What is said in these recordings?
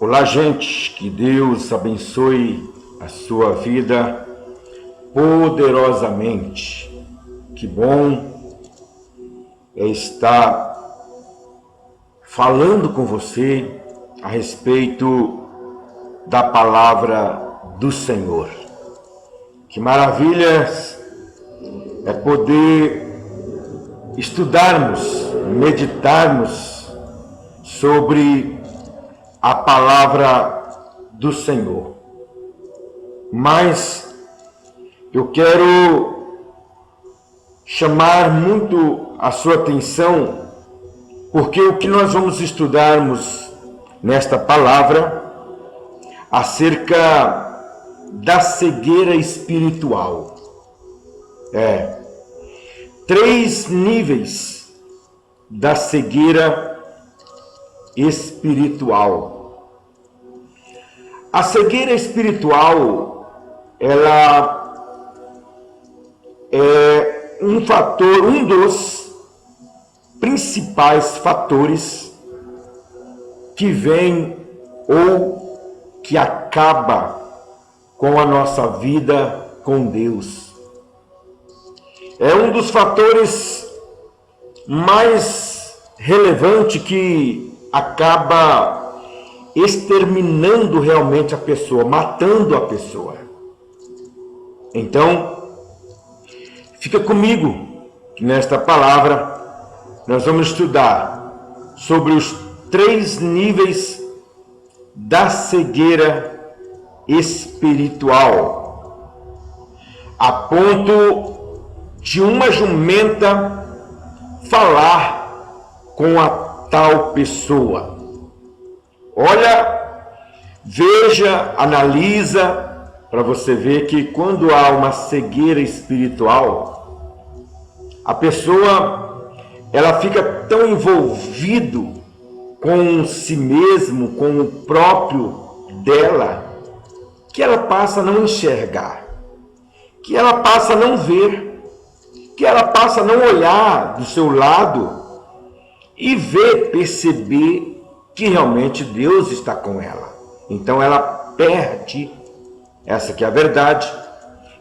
Olá, gente, que Deus abençoe a sua vida poderosamente. Que bom é estar falando com você a respeito da palavra do Senhor. Que maravilhas é poder estudarmos, meditarmos sobre a palavra do Senhor. Mas eu quero chamar muito a sua atenção, porque o que nós vamos estudarmos nesta palavra acerca da cegueira espiritual. 3 níveis da cegueira espiritual. A cegueira espiritual, ela é um dos principais fatores que vem ou que acaba com a nossa vida com Deus. É um dos fatores mais relevantes que acaba exterminando realmente a pessoa, matando a pessoa. Então, fica comigo que nesta palavra nós vamos estudar sobre os 3 níveis da cegueira espiritual, a ponto de uma jumenta falar com a tal pessoa. Olha, veja, analisa, para você ver que quando há uma cegueira espiritual, a pessoa ela fica tão envolvido com si mesmo, com o próprio dela, que ela passa a não enxergar, que ela passa a não ver, que ela passa a não olhar do seu lado e ver, perceber que realmente Deus está com ela. Então ela perde, essa que é a verdade,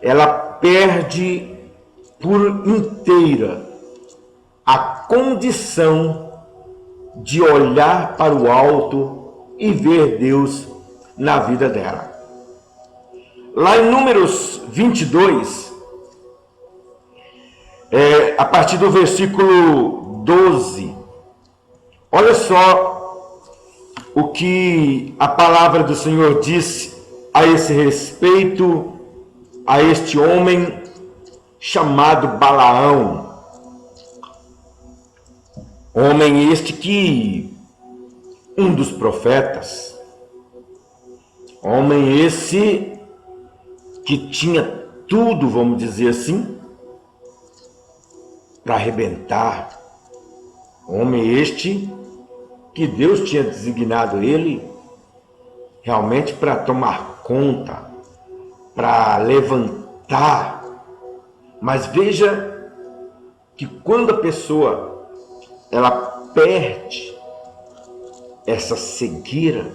ela perde por inteira a condição de olhar para o alto e ver Deus na vida dela. Lá em Números 22, a partir do versículo 12, olha só o que a palavra do Senhor disse a esse respeito, a este homem chamado Balaão. Homem este que, um dos profetas, homem esse que tinha tudo, vamos dizer assim, para arrebentar. Homem este que Deus tinha designado ele realmente para tomar conta, para levantar. Mas veja que quando a pessoa ela perde essa cegueira,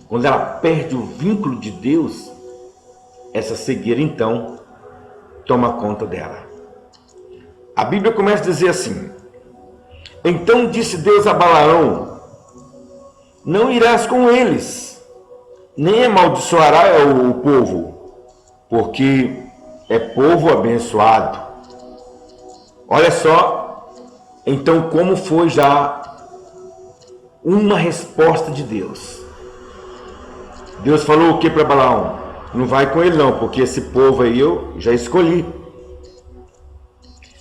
quando ela perde o vínculo de Deus, essa cegueira então toma conta dela. A Bíblia começa a dizer assim: então disse Deus a Balaão: não irás com eles, nem amaldiçoará o povo, porque é povo abençoado. Olha só, então como foi já uma resposta de Deus. Deus falou o que para Balaão? Não vai com ele não, porque esse povo aí eu já escolhi.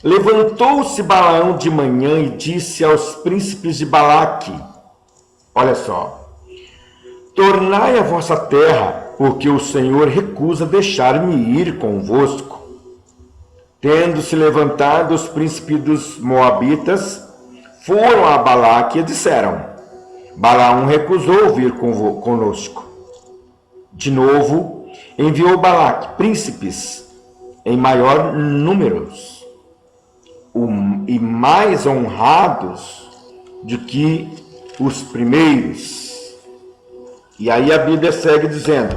Levantou-se Balaão de manhã e disse aos príncipes de Balaque: olha só, tornai a vossa terra, porque o Senhor recusa deixar-me ir convosco. Tendo se levantado os príncipes dos Moabitas, foram a Balaque e disseram: Balaão recusou vir conosco. De novo, enviou Balaque príncipes em maior números e mais honrados do que os primeiros. E aí a Bíblia segue dizendo: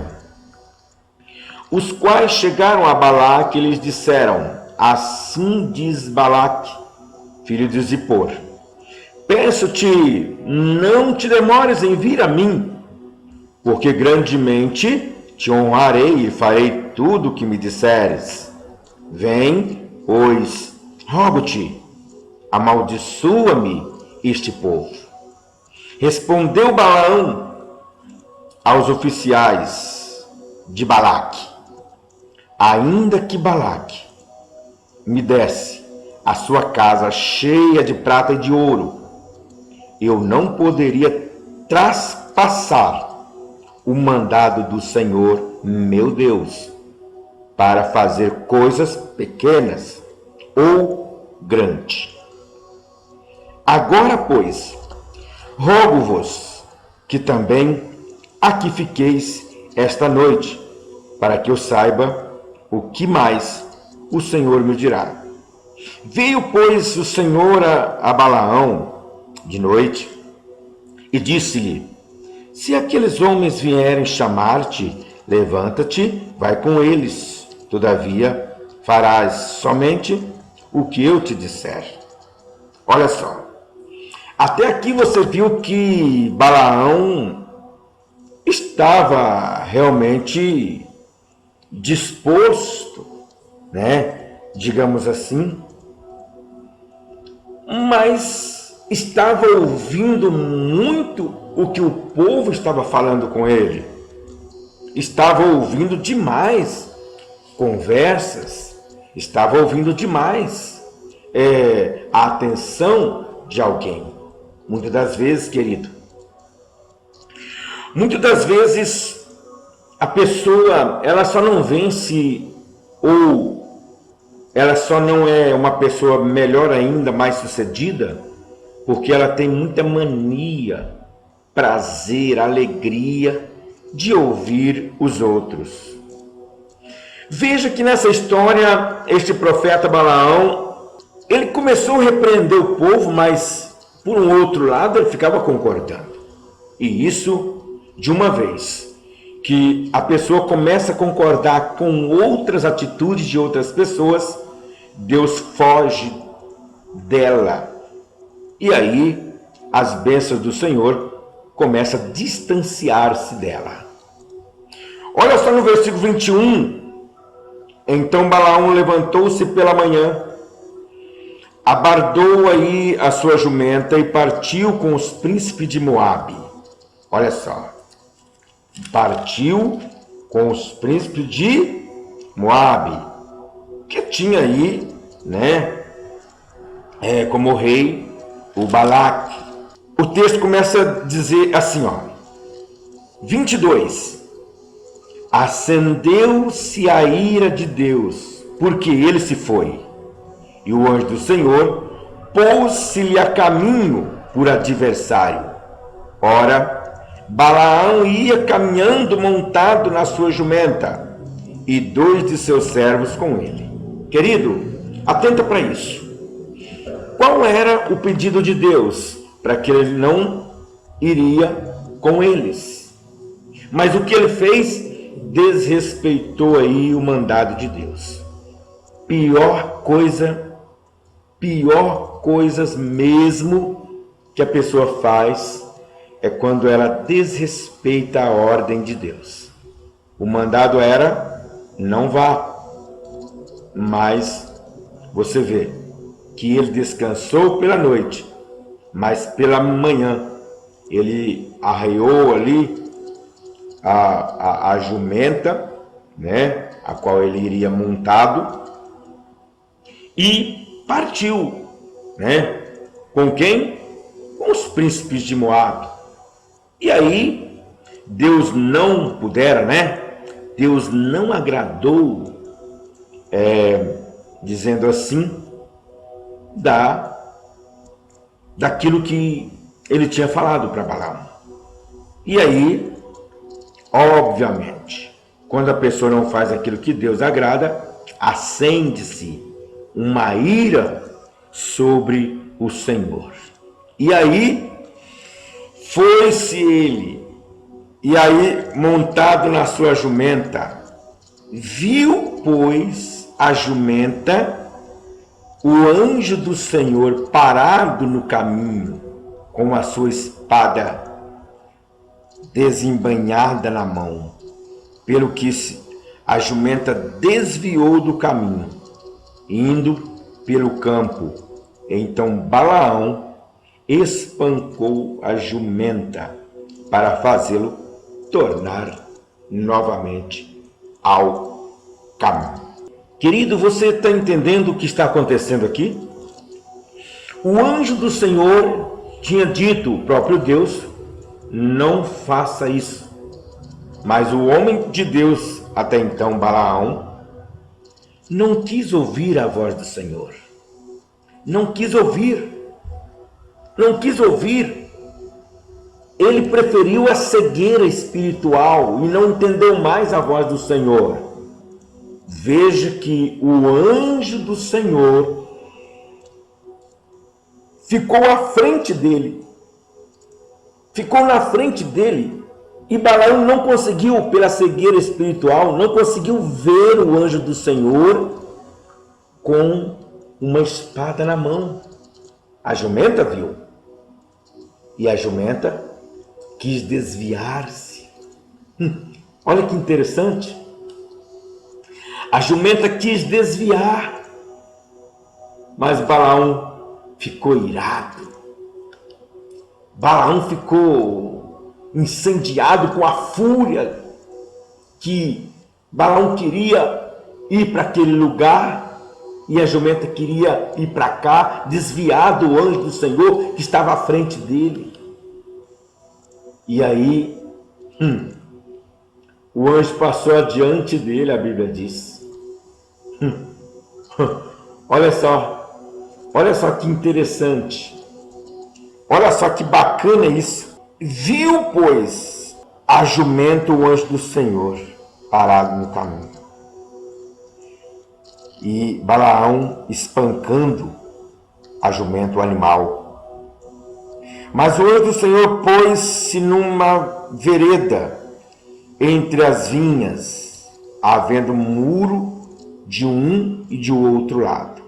os quais chegaram a Balaque e lhes disseram: assim diz Balaque, filho de Zippor, peço-te, não te demores em vir a mim, porque grandemente te honrarei e farei tudo o que me disseres. Vem, pois, rogo-te, amaldiçoa-me este povo. Respondeu Balaão aos oficiais de Balaque: ainda que Balaque me desse a sua casa cheia de prata e de ouro, eu não poderia traspassar o mandado do Senhor meu Deus para fazer coisas pequenas ou grandes. Agora, pois, rogo-vos que também aqui fiqueis esta noite, para que eu saiba o que mais o Senhor me dirá. Veio, pois, o Senhor a Balaão de noite e disse-lhe: se aqueles homens vierem chamar-te, levanta-te, vai com eles. Todavia, farás somente o que eu te disser. Olha só. Até aqui você viu que Balaão estava realmente disposto, né? Digamos assim, mas estava ouvindo muito o que o povo estava falando com ele. Estava ouvindo demais conversas, estava ouvindo demais a atenção de alguém. Muitas das vezes, querido, muitas das vezes a pessoa, ela só não vence, ou ela só não é uma pessoa melhor ainda, mais sucedida, porque ela tem muita mania, prazer, alegria de ouvir os outros. Veja que nessa história, este profeta Balaão, ele começou a repreender o povo, mas por um outro lado ele ficava concordando. E isso de uma vez que a pessoa começa a concordar com outras atitudes de outras pessoas, Deus foge dela. E aí as bênçãos do Senhor começam a distanciar-se dela. Olha só no versículo 21. Então Balaão levantou-se pela manhã, abardou aí a sua jumenta e partiu com os príncipes de Moabe. Olha só. Partiu com os príncipes de Moabe, que tinha aí, né, como rei o Balaque. O texto começa a dizer assim, ó, 22. Acendeu-se a ira de Deus, porque ele se foi, e o anjo do Senhor pôs-se-lhe a caminho por adversário. Ora, Balaão ia caminhando montado na sua jumenta, e 2 de seus servos com ele. Querido, atenta para isso. Qual era o pedido de Deus? Para que ele não iria com eles. Mas o que ele fez? Desrespeitou aí o mandado de Deus. Pior coisas mesmo que a pessoa faz é quando ela desrespeita a ordem de Deus. O mandado era: não vá. Mas você vê que ele descansou pela noite, mas pela manhã ele arreou ali a jumenta, né, a qual ele iria montado, e partiu, né? Com quem? Com os príncipes de Moabe. E aí Deus não pudera, né? Deus não agradou, dizendo assim, daquilo que ele tinha falado para Balaão. E aí, obviamente, quando a pessoa não faz aquilo que Deus agrada, acende-se uma ira sobre o Senhor. E aí, foi-se ele E aí, montado na sua jumenta, viu, pois, a jumenta, o anjo do Senhor parado no caminho, com a sua espada desembainhada na mão, pelo que a jumenta desviou do caminho, indo pelo campo. Então Balaão espancou a jumenta para fazê-lo tornar novamente ao caminho. Querido, você está entendendo o que está acontecendo aqui? O anjo do Senhor tinha dito, o próprio Deus, não faça isso. Mas o homem de Deus, até então Balaão, não quis ouvir a voz do Senhor. Não quis ouvir. Não quis ouvir. Ele preferiu a cegueira espiritual e não entendeu mais a voz do Senhor. Veja que o anjo do Senhor ficou à frente dele. Ficou na frente dele. E Balaão não conseguiu, pela cegueira espiritual, não conseguiu ver o anjo do Senhor com uma espada na mão. A jumenta viu. E a jumenta quis desviar-se. Olha que interessante. A jumenta quis desviar, mas Balaão ficou irado. Balaão ficou incendiado com a fúria que Balaão queria ir para aquele lugar e a jumenta queria ir para cá, desviar do anjo do Senhor que estava à frente dele. E aí, o anjo passou adiante dele, a Bíblia diz. Olha só que interessante. Olha só que bacana isso. Viu, pois, a jumenta o anjo do Senhor parado no caminho. E Balaão espancando a jumenta, o animal. Mas o anjo do Senhor pôs-se numa vereda entre as vinhas, havendo muro de um e de outro lado.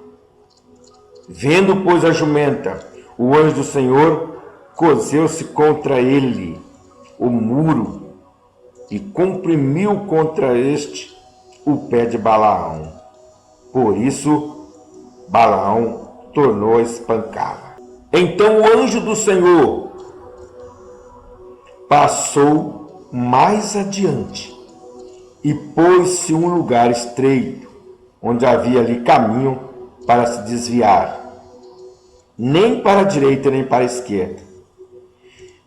Vendo, pois, a jumenta, o anjo do Senhor cozeu-se contra ele o muro e comprimiu contra este o pé de Balaão. Por isso, Balaão tornou a espancá-la. Então o anjo do Senhor passou mais adiante e pôs-se em um lugar estreito, onde havia ali caminho para se desviar, nem para a direita nem para a esquerda.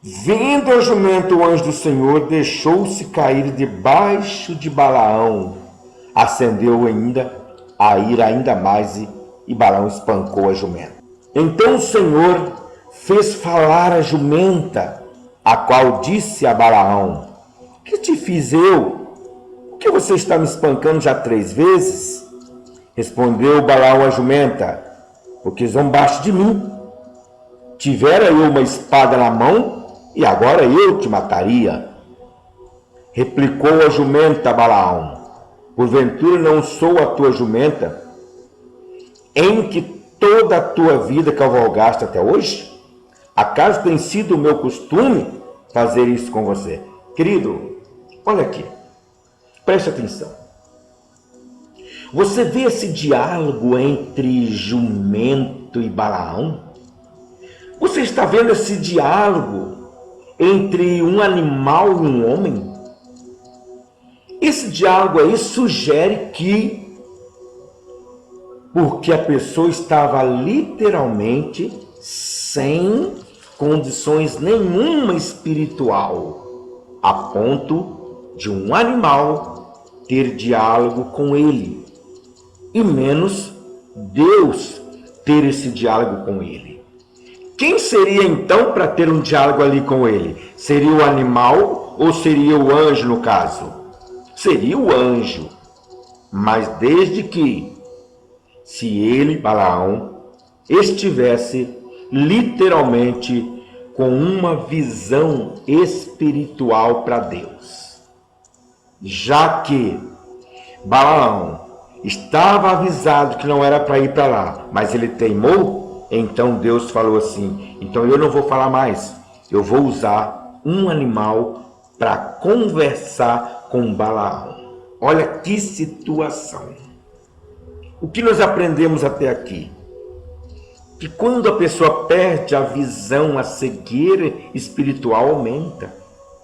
Vendo a jumenta o anjo do Senhor, deixou-se cair debaixo de Balaão, acendeu ainda a ira ainda mais e Balaão espancou a jumenta. Então o Senhor fez falar a jumenta, a qual disse a Balaão: que te fiz eu? Por que você está me espancando já 3 vezes? Respondeu Balaão à jumenta: porque zombaste de mim. Tivera eu uma espada na mão, e agora eu te mataria. Replicou a jumenta a Balaão: porventura não sou a tua jumenta, em que toda a tua vida cavalgaste até hoje? Acaso tem sido o meu costume fazer isso com você? Querido, olha aqui, preste atenção. Você vê esse diálogo entre jumento e Balaão? Você está vendo esse diálogo entre um animal e um homem? Esse diálogo aí sugere que, porque a pessoa estava literalmente sem condições nenhuma espiritual, a ponto de um animal ter diálogo com ele, e menos Deus ter esse diálogo com ele. Quem seria então para ter um diálogo ali com ele? Seria o animal ou seria o anjo no caso? Seria o anjo, mas desde que, se ele, Balaão, estivesse literalmente com uma visão espiritual para Deus. Já que Balaão estava avisado que não era para ir para lá, mas ele teimou, então Deus falou assim: então eu não vou falar mais, eu vou usar um animal para conversar com Balaão. Olha que situação. O que nós aprendemos até aqui? Que quando a pessoa perde a visão, a cegueira espiritual aumenta.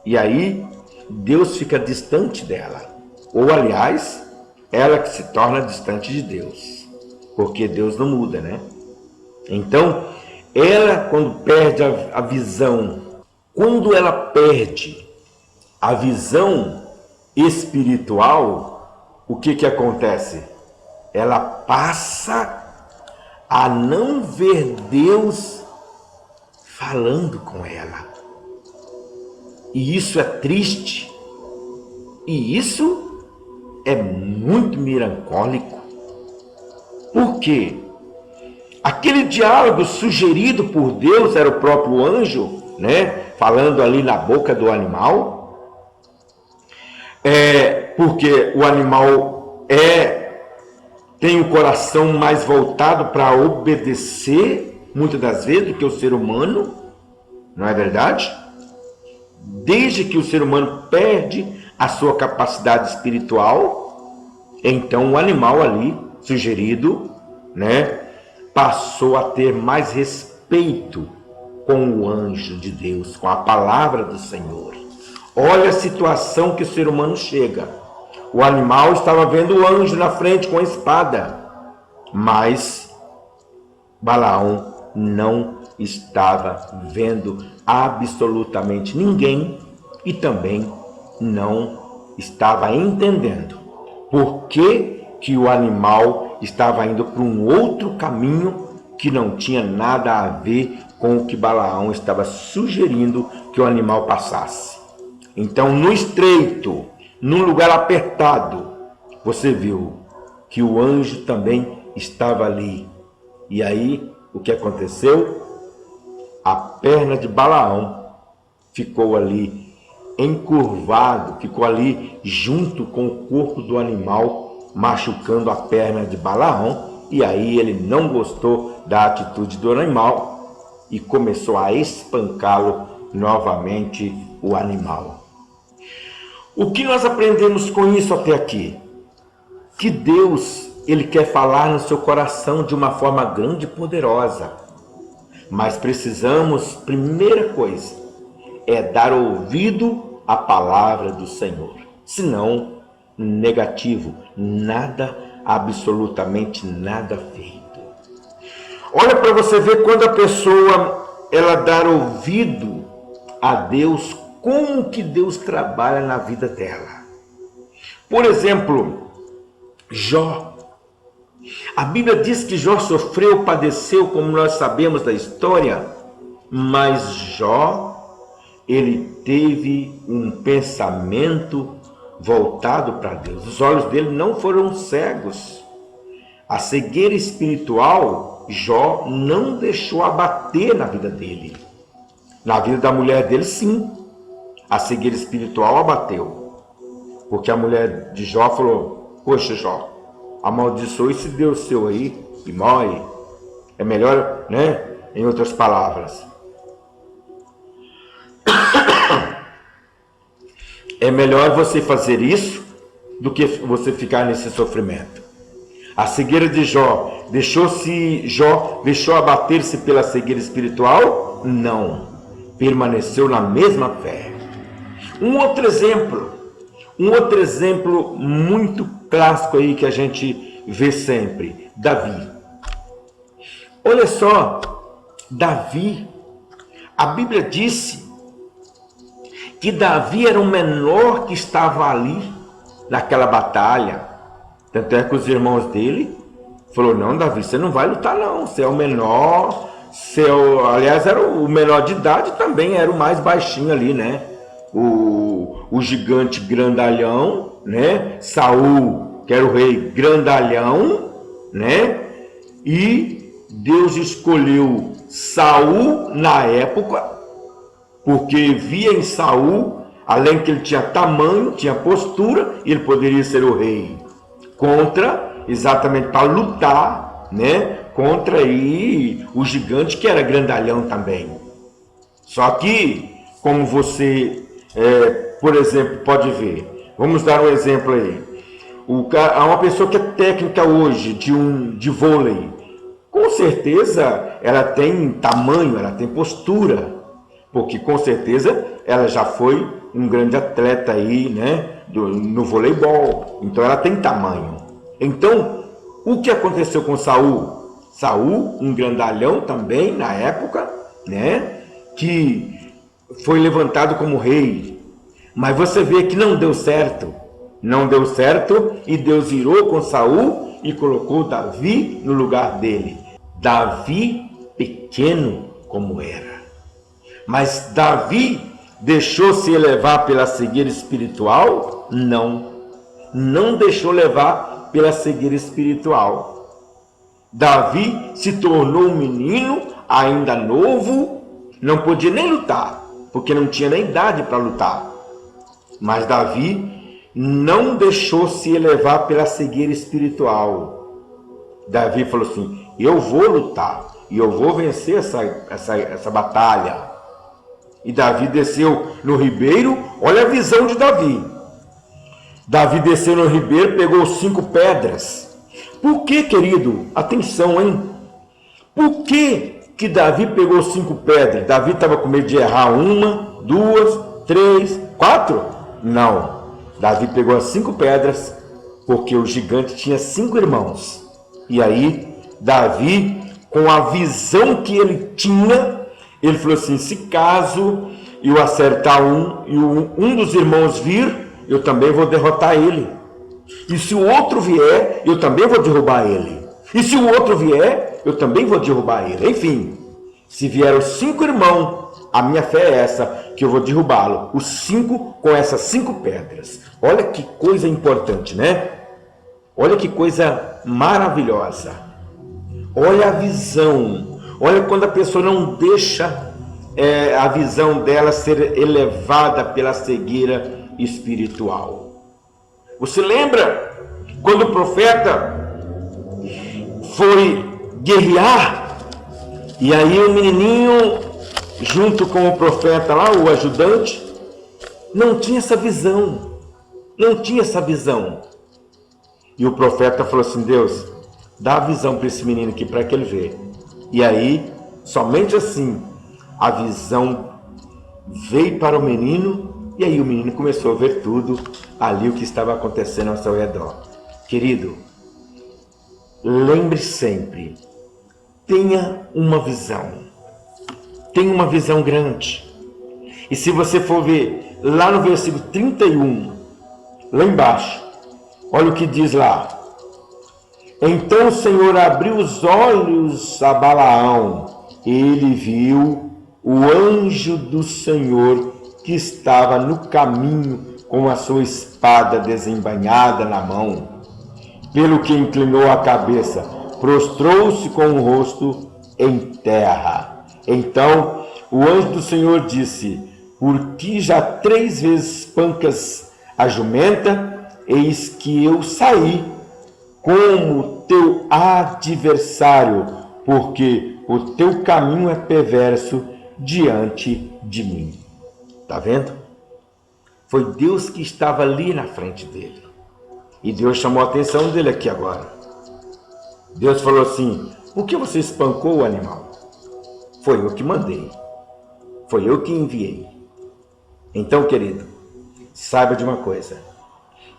E aí, Deus fica distante dela. Ou, aliás, ela que se torna distante de Deus. Porque Deus não muda, né? Então, ela, quando perde a visão, quando ela perde a visão espiritual, o que acontece? Ela passa a não ver Deus falando com ela. E isso é triste. E isso é muito melancólico. Por quê? Aquele diálogo sugerido por Deus era o próprio anjo, né? Falando ali na boca do animal. Porque o animal tem o coração mais voltado para obedecer, muitas das vezes, do que o ser humano, não é verdade? Desde que o ser humano perde a sua capacidade espiritual, então o animal ali, sugerido, né, passou a ter mais respeito com o anjo de Deus, com a palavra do Senhor. Olha a situação que o ser humano chega. O animal estava vendo o anjo na frente com a espada, mas Balaão não estava vendo absolutamente ninguém e também não estava entendendo por que o animal estava indo para um outro caminho que não tinha nada a ver com o que Balaão estava sugerindo que o animal passasse. Então, no estreito, num lugar apertado, você viu que o anjo também estava ali. E aí, o que aconteceu? A perna de Balaão ficou ali encurvado, ficou ali junto com o corpo do animal, machucando a perna de Balaão. E aí ele não gostou da atitude do animal e começou a espancá-lo novamente, o animal. O que nós aprendemos com isso até aqui? Que Deus, Ele quer falar no seu coração de uma forma grande e poderosa. Mas precisamos, primeira coisa, é dar ouvido à palavra do Senhor. Senão, negativo, nada, absolutamente nada feito. Olha para você ver quando a pessoa, ela dá ouvido a Deus, como que Deus trabalha na vida dela. Por exemplo, Jó. A Bíblia diz que Jó sofreu, padeceu, como nós sabemos da história, mas Jó, ele teve um pensamento voltado para Deus. Os olhos dele não foram cegos. A cegueira espiritual, Jó não deixou abater na vida dele. Na vida da mulher dele, sim. A cegueira espiritual abateu. Porque a mulher de Jó falou: poxa, Jó, amaldiçoe esse Deus seu aí e morre. É melhor, né? Em outras palavras. É melhor você fazer isso do que você ficar nesse sofrimento. A cegueira de Jó deixou abater-se pela cegueira espiritual? Não. Permaneceu na mesma fé. Um outro exemplo muito clássico aí que a gente vê sempre, Davi. Olha só, Davi, a Bíblia disse que Davi era o menor que estava ali naquela batalha. Tanto é que os irmãos dele falaram: não, Davi, você não vai lutar não, você é o menor, aliás, era o menor de idade, também era o mais baixinho ali, né? O gigante grandalhão, né? Saul, que era o rei grandalhão, né? E Deus escolheu Saul na época porque via em Saul, além que ele tinha tamanho, tinha postura, ele poderia ser o rei. Exatamente para lutar, né, contra aí o gigante que era grandalhão também. Só que, como você, por exemplo, pode ver, vamos dar um exemplo aí. Há uma pessoa que é técnica hoje de vôlei, com certeza ela tem tamanho, ela tem postura, porque com certeza ela já foi um grande atleta aí, né, no voleibol, então ela tem tamanho. Então, o que aconteceu com Saul? Saul, um grandalhão também na época, né, que foi levantado como rei, mas você vê que não deu certo e Deus irou com Saul e colocou Davi no lugar dele. Davi pequeno como era, mas Davi deixou-se elevar pela cegueira espiritual? Não deixou levar pela cegueira espiritual. Davi se tornou um menino ainda novo, não podia nem lutar, porque não tinha nem idade para lutar. Mas Davi não deixou se elevar pela cegueira espiritual. Davi falou assim: eu vou lutar e eu vou vencer essa batalha. E Davi desceu no ribeiro. Olha a visão de Davi. Davi desceu no ribeiro, pegou 5 pedras. Por que, querido? Atenção, hein? Por que Davi pegou 5 pedras? Davi estava com medo de errar 1, 2, 3, 4? Não. Davi pegou as 5 pedras porque o gigante tinha 5 irmãos. E aí, Davi, com a visão que ele tinha, ele falou assim: se caso eu acertar e um dos irmãos vir, eu também vou derrotar ele. E se o outro vier, eu também vou derrubar ele. E se o outro vier, eu também vou derrubar ele. Enfim, se vier os 5 irmãos, a minha fé é essa, que eu vou derrubá-lo. Os 5 com essas 5 pedras. Olha que coisa importante, né? Olha que coisa maravilhosa. Olha a visão. Olha quando a pessoa não deixa a visão dela ser elevada pela cegueira espiritual. Você lembra quando o profeta foi guerrear? E aí o menininho, junto com o profeta lá, o ajudante, não tinha essa visão. E o profeta falou assim: Deus, dá a visão para esse menino aqui, para que ele vê. E aí, somente assim, a visão veio para o menino, e aí o menino começou a ver tudo ali, o que estava acontecendo ao seu redor. Querido, lembre sempre, tenha uma visão grande. E se você for ver lá no versículo 31, lá embaixo, olha o que diz lá: então o Senhor abriu os olhos a Balaão, ele viu o anjo do Senhor que estava no caminho com a sua espada desembainhada na mão. Pelo que inclinou a cabeça, prostrou-se com o rosto em terra. Então o anjo do Senhor disse: por que já 3 vezes espancas a jumenta? Eis que eu saí como teu adversário, porque o teu caminho é perverso diante de mim. Está vendo? Foi Deus que estava ali na frente dele. E Deus chamou a atenção dele aqui agora. Deus falou assim: por que você espancou o animal? Foi eu que mandei. Foi eu que enviei. Então, querido, saiba de uma coisa,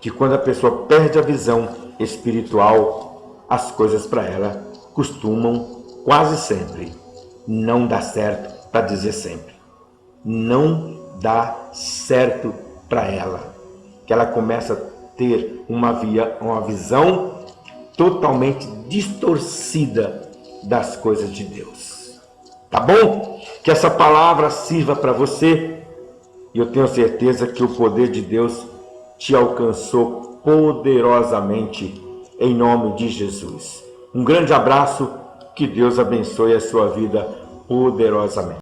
que quando a pessoa perde a visão espiritual, as coisas para ela costumam quase sempre não dar certo, para dizer sempre. Não dá certo para ela. Que ela começa a ter uma visão totalmente distorcida das coisas de Deus. Tá bom? Que essa palavra sirva para você. E eu tenho certeza que o poder de Deus te alcançou poderosamente em nome de Jesus. Um grande abraço, que Deus abençoe a sua vida poderosamente.